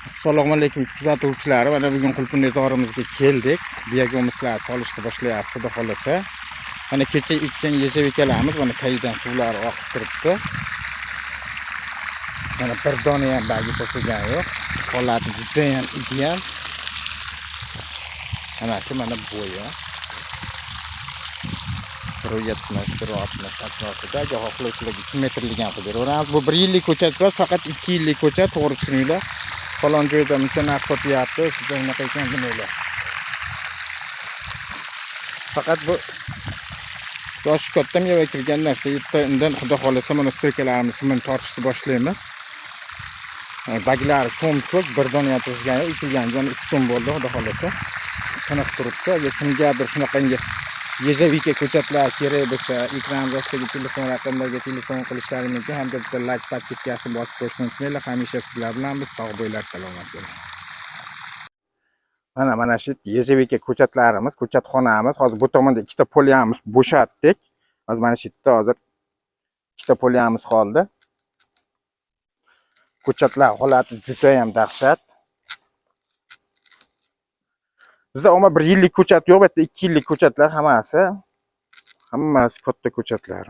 Assalomu alaykum kuzatuvchilar. Mana bugun Qulpun zorimizga keldik. Diagnoslar solishni boshlayapti, xudo xolasa. Mana kecha ekkan yechevikalarimiz mana tagidan suvlar oqib turibdi. Mana bir dona ham bagi tashlagan yo'q. Holati juda ham ideal. Mana shu mana bo'yi. 170 atrofida xohlovchilarga 2 metrlik ham qilib beraveramiz. Bu 1 yillik ko'chat emas, faqat 2 yillik ko'chat, to'g'ri tushuninglar. Falon joyda muncha narx sotyapti, sizlar unaqa ekan demanglar. Faqat bu yoshi katta meva kirgan narsa, undan xudo xolasa mana stoykalarimiz bilan tortishni boshlaymiz. Baglari ko'p, bir dona ham tuzgan, ekilganiga 3 kun bo'ldi, xudo xolasa. Qanaqa turibdi? Agar kimgadir shunaqangi yejavika ko'chatlar kerak bo'lsa, ekran ostidagi telefon raqamlariga telefon qilishlari mumkin. Hamda bitta like podpiskasini bosib qo'yishni unutmanglar. Hamisha sizlar bilan biz sog' bo'linglar, salomat bo'ling. Mana shu yejavika ko'chatlarimiz, ko'chatxonamiz. Hozir bu tomonda ikkita poliyamiz bo'shatdik. Hozir mana shu yerda hozir ikkita poliyamiz qoldi. Ko'chatlar holati juda ham dahshat. Bizda umuman 1 yillik ko'chat yo'q, bitta 2 yillik ko'chatlar hammasi katta ko'chatlar.